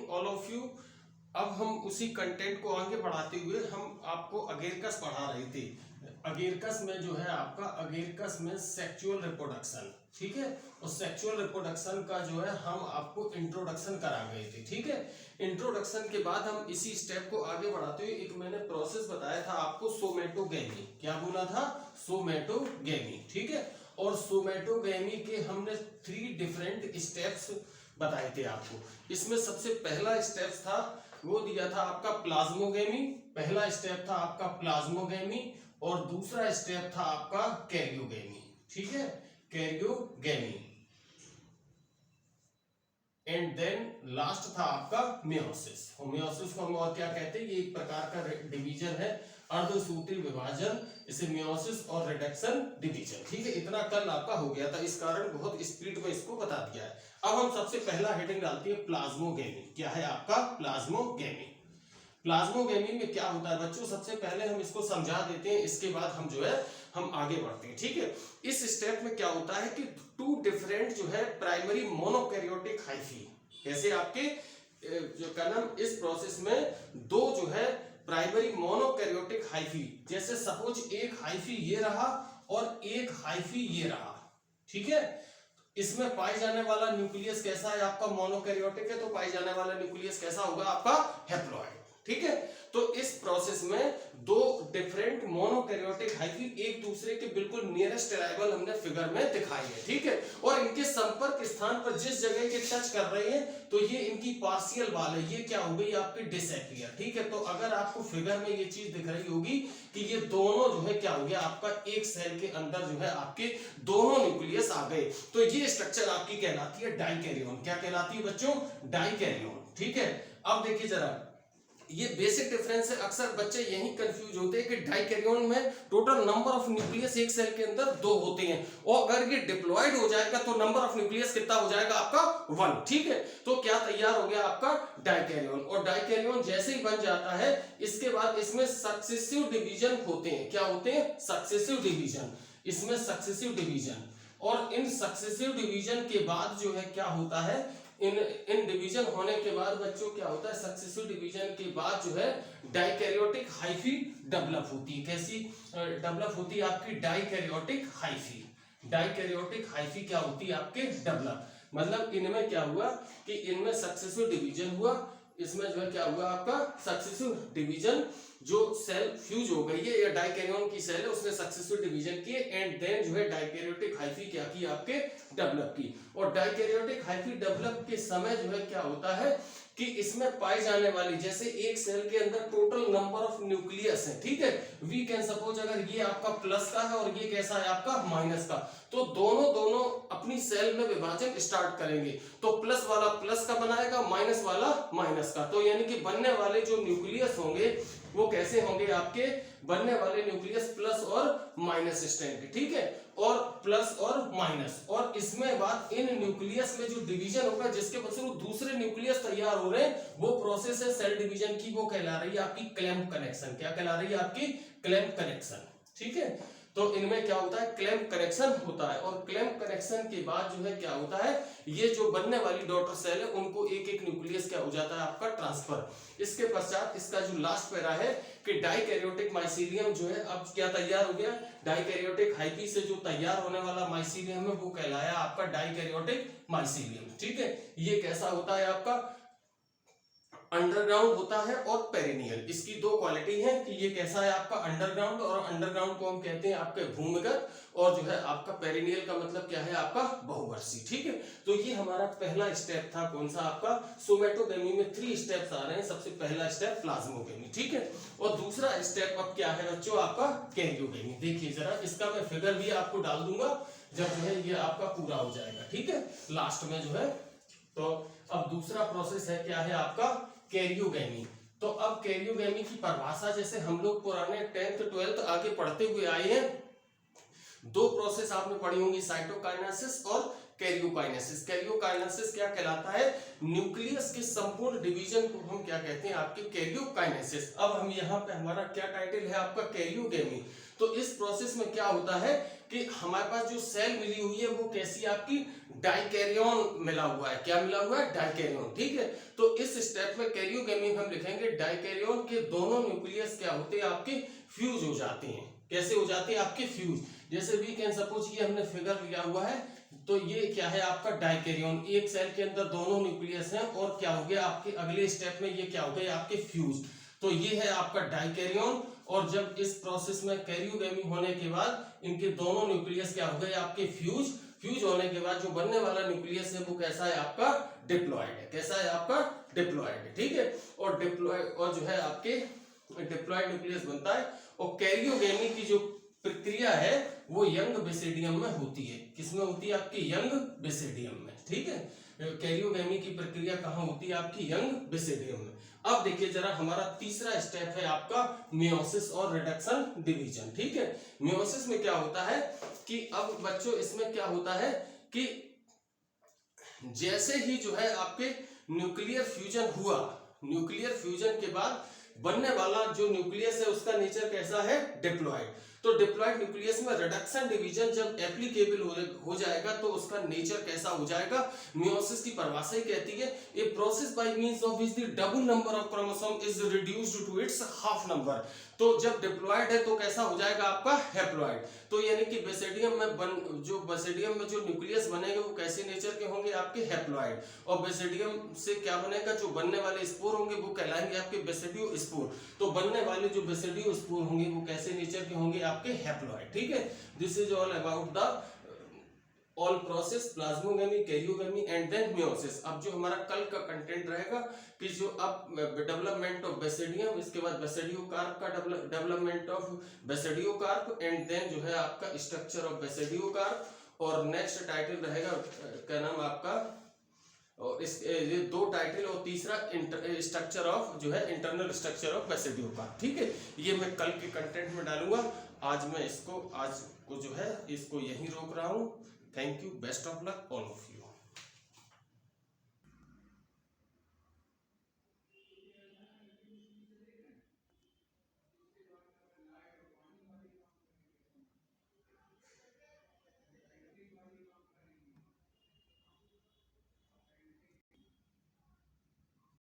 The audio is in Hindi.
Morning all of you. अब हम उसी कंटेंट को आगे बढ़ाते हुए हम आपको अगेरकस पढ़ा रहे थे। अगेरकस में जो है आपका अगेरकस में सेक्सुअल रिप्रोडक्शन, ठीक है। और सेक्सुअल रिप्रोडक्शन का जो है हम आपको इंट्रोडक्शन करा गए थे, ठीक है। इंट्रोडक्शन के बाद हम इसी स्टेप को आगे बढ़ाते हुए एक मैंने प्रोसेस बताया था आपको, सोमेटोगेमी। क्या बोला था? सोमेटोगेमी, ठीक है। और सोमेटोगेमी के हमने 3 डिफरेंट स्टेप्स बताए थे आपको। इसमें सबसे पहला स्टेप था वो दिया था आपका प्लाज्मोगेमी। पहला स्टेप था आपका प्लाज्मोगेमी और दूसरा स्टेप था आपका कैरियोगेमी, ठीक है, कैरियोगेमी। एंड देन लास्ट था आपका मियोसिस। मियोसिस को हम और क्या कहते हैं? ये एक प्रकार का डिवीजन है, अर्धसूत्री विभाजन, इसे मियोसिस और रिडक्शन डिवीजन, ठीक है। इतना कल आपका हो गया था, इस कारण बहुत स्पीड में इसको बता दिया है। अब हम सबसे पहला हेडिंग डालते हैं प्लाज्मोगेमी। क्या है आपका प्लाज्मोगेमी? प्लाज्मोगेमी में क्या होता है बच्चों? सबसे पहले हम इसको समझा देते हैं, इसके बाद हम जो है हम आगे बढ़ते हैं, ठीक है। इस स्टेप में क्या होता है कि 2 डिफरेंट जो है प्राइमरी मोनोकैरियोटिक हाइफी, जैसे आपके जो कलम इस प्रोसेस में 2 जो है प्राइमरी मोनोकैरियोटिक हाइफी, जैसे सपोज एक हाइफी ये रहा और एक हाइफी ये रहा, ठीक है। इसमें पाई जाने वाला न्यूक्लियस कैसा है आपका? मोनोकैरियोटिक है, तो पाई जाने वाला न्यूक्लियस कैसा होगा आपका? हैप्लॉइड, ठीक है। तो इस प्रोसेस में 2 डिफरेंट मोनोकैरियोटिक हाइफी एक दूसरे के बिल्कुल नियरेस्ट अराइवल हमने फिगर में दिखाई है, ठीक है। और इनके संपर्क स्थान पर जिस जगह के टच कर रहे हैं तो ये इनकी पार्शियल वाल है, ये क्या हो गई आपकी? डिसएपियर, ठीक है। तो अगर आपको फिगर में ये चीज दिख रही होगी कि ये दोनों जो है क्या हो गया आपका? एक सेल के अंदर जो है आपके दोनों न्यूक्लियस आ गए, तो ये स्ट्रक्चर आपकी कहलाती है डाइकैरियोन। क्या कहलाती है बच्चों? डाइकैरियोन, ठीक है। अब देखिए जरा, ये बेसिक डिफरेंस है। अक्सर बच्चे यही कंफ्यूज होते हैं कि डाइकैरियोन में टोटल नंबर ऑफ न्यूक्लियस एक सेल के अंदर 2 होते हैं, और अगर ये डिप्लॉयड हो जाएगा तो नंबर ऑफ न्यूक्लियस कितना हो जाएगा आपका? 1, ठीक है। तो क्या तैयार हो गया आपका? डाइकैरियोन। और डाइकैरियोन जैसे ही बन जाता है इसके बाद इसमें सक्सेसिव डिवीजन होते हैं। क्या होते हैं? Successive division. इसमें सक्सेसिव डिवीजन, और इन सक्सेसिव डिवीजन के बाद जो है क्या होता है? इन डिवीजन होने के बाद बच्चों क्या होता है? सक्सेसिव डिवीजन के बाद जो है डाइकैरियोटिक हाइफी डेवलप होती है। कैसी डेवलप होती है आपकी? Dikaryotic hyphae. डाइकैरियोटिक हाइफी क्या होती है आपके? डेवलप। मतलब इनमें क्या हुआ कि इनमें सक्सेसिव डिवीजन हुआ, इसमें जो है क्या हुआ आपका? सक्सेसिव डिवीजन, जो सेल फ्यूज हो गई है या डाइकैरियोन की सेल है उसने सक्सेसिव डिवीजन किए, एंड देन जो है डाइकैरियोटिक हाइफी क्या की आपके? डेवलप की। और डाइकैरियोटिक हाइफी डेवलप के समय जो है क्या होता है कि इसमें पाई जाने वाली, जैसे एक सेल के अंदर टोटल नंबर ऑफ न्यूक्लियस है, ठीक है। वी कैन सपोज अगर ये आपका प्लस का है और ये कैसा है आपका? माइनस का, तो दोनों अपनी सेल में विभाजन स्टार्ट करेंगे, तो प्लस वाला प्लस का बनाएगा, माइनस वाला माइनस का। तो यानी कि बनने वाले जो न्यूक्लियस होंगे वो कैसे होंगे आपके? बनने वाले न्यूक्लियस प्लस और माइनस स्ट्रैंड के, ठीक है, और प्लस और माइनस। और इसमें बाद इन न्यूक्लियस में जो डिवीजन होगा जिसके फलस्वरूप दूसरे न्यूक्लियस तैयार हो रहे हैं, वो प्रोसेस है सेल डिवीजन की, वो कहला रही है आपकी क्लैंप कनेक्शन। क्या कहला रही है आपकी? क्लैंप कनेक्शन, ठीक है। तो इनमें क्या होता है? क्लैंप कनेक्शन होता है, और क्लैंप कनेक्शन के बाद जो है क्या होता है? ये जो बनने वाली डॉटर सेल है उनको एक एक न्यूक्लियस क्या हो जाता है आपका? ट्रांसफर। इसके पश्चात इसका जो लास्ट पैरा है कि डाइकैरियोटिक माइसीलियम जो है अब क्या तैयार हो गया? डाइकैरियोटिक हाइफी से जो तैयार होने वाला माइसीलियम है वो कहलाया आपका डाइकैरियोटिक माइसीलियम, ठीक है। ये कैसा होता है आपका? अंडरग्राउंड होता है और पेरिनियल। इसकी 2 क्वालिटी है कि ये कैसा है आपका? अंडरग्राउंड, और अंडरग्राउंड को हम कहते हैं आपके भूमिगत, और जो है आपका पेरिनियल का मतलब क्या है आपका? बहुवर्षीय, ठीक है। तो ये हमारा पहला स्टेप था, कौन सा आपका? सोमेटोगेमी में 3 स्टेप्स आ रहे हैं। सबसे पहला स्टेप प्लाज्मोगेमी, ठीक है। और दूसरा स्टेप अब क्या है बच्चों आपका? कैरियोगेमी। देखिए जरा, इसका मैं फिगर भी आपको डाल दूंगा जब जो है ये आपका पूरा हो जाएगा, ठीक है, लास्ट में जो है। तो अब दूसरा प्रोसेस है क्या है आपका? कैरियोगेमी। तो अब कैरियोगेमी की परिभाषा, जैसे हम लोग पुराने 10th 12th आगे पढ़ते हुए आए हैं, 2 प्रोसेस आपने पढ़ी होंगी, साइटोकाइनेसिस और कैरियोकाइनेसिस। कैरियोकाइनेसिस क्या कहलाता है? न्यूक्लियस के संपूर्ण डिवीजन को हम क्या कहते हैं? आपके कैरियोकाइनेसिस। अब हम यहाँ पे हमारा क्या टाइटल है आपका? कैरियोगेमी। तो इस प्रोसेस में क्या होता है कि हमारे पास जो सेल मिली हुई है वो कैसी आपकी? डाइकैरियन मिला हुआ है। क्या मिला हुआ है? डाइकैरियन। ठीक है, तो इस स्टेप में कैरियोगेमी हम लिखेंगे डाइकैरियन के दोनों न्यूक्लियस क्या होते हैं? आपके फ्यूज हो जाते हैं। कैसे हो जाते हैं? आपके फ्यूज। जैसे वी कैन सपोज ये हमने फिगर लिया हुआ है, तो ये क्या है आपका? डाइकैरियन। एक सेल के अंदर दोनों न्यूक्लियस हैं और क्या हो गया आपके अगले स्टेप में? ये क्या हो गया? आपके फ्यूज। तो ये है आपका डाइकैरियन। और जब इस प्रोसेस में कैरियोगेमी होने के बाद इनके दोनों न्यूक्लियस क्या हो गए? आपके फ्यूज। फ्यूज होने के बाद जो बनने वाला न्यूक्लियस है वो कैसा है आपका? डिप्लॉयड है। कैसा है आपका? डिप्लॉयड है। ठीक है, और डिप्लॉयड और जो है आपके डिप्लॉयड न्यूक्लियस बनता है। और कैरियोगेमी की जो प्रक्रिया है वो यंग बेसिडियम में होती है। किसमें होती है? आपकी यंग बेसिडियम में। ठीक है, कैरियोगेमी की प्रक्रिया कहाँ होती है? आपकी यंग बेसिडियम में। अब देखिए जरा, हमारा तीसरा स्टेप है आपका मियोसिस और रिडक्शन डिवीजन। ठीक है, मियोसिस में क्या होता है कि अब बच्चों इसमें क्या होता है कि जैसे ही जो है आपके न्यूक्लियर फ्यूजन हुआ, न्यूक्लियर फ्यूजन के बाद बनने वाला जो न्यूक्लियस है उसका नेचर कैसा है? डिप्लॉयड। तो डिप्लॉयड न्यूक्लियस में रिडक्शन डिवीजन जब एप्लीकेबल हो जाएगा तो उसका नेचर कैसा हो जाएगा? मियोसिस की परिभाषा ही कहती है a process by means of which the double number of chromosome is reduced to its half number. तो जब डिप्लॉयड है तो कैसा हो जाएगा आपका? हैप्लॉयड। तो यानी कि बेसिडियम में बेसिडियम में जो न्यूक्लियस बनेंगे वो कैसे नेचर के होंगे? आपके हैप्लॉयड। और बेसिडियम से क्या बनेगा? जो बनने वाले स्पोर होंगे वो कहलाएंगे आपके बेसिडियो स्पोर। तो बनने वाले जो बेसिडियो स्पोर होंगे वो कैसे नेचर के होंगे? आपके हैप्लॉयड। ठीक है, this is all about the all process, plasmogamy, karyogamy and then meiosis. अब जो हमारा कल का कंटेंट रहेगा कि जो अब डेवलपमेंट ऑफ बेसिडियम, इसके बाद बेसिडियोकार्प का development of basidiocarp and then जो है आपका स्ट्रक्चर ऑफ बेसिडियोकार्प। और नेक्स्ट टाइटल रहेगा क्या नाम आपका? और इस ये दो टाइटल और तीसरा स्ट्रक्चर ऑफ जो है इंटरनल स्ट्रक्चर ऑफ बेसिडियोकार्प। ठीक है, ये मैं कल के कंटेंट में डालूंगा। आज मैं इसको जो है इसको यहीं रोक रहा हूँ। Thank you, best of luck all of you.